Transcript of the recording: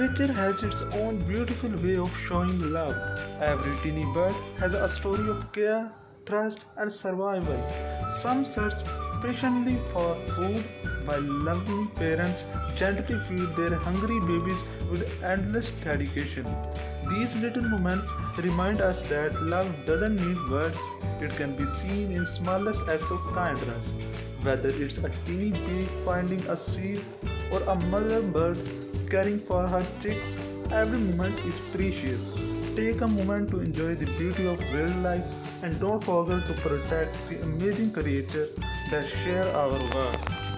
Nature has its own beautiful way of showing love. Every teeny bird has a story of care, trust, and survival. Some search patiently for food, while loving parents gently feed their hungry babies with endless dedication. These little moments remind us that love doesn't need words, it can be seen in smallest acts of kindness. Whether it's a teeny bee finding a seed or a mother bird caring for her chicks, every moment is precious. Take a moment to enjoy the beauty of wildlife and don't forget to protect the amazing creatures that share our world.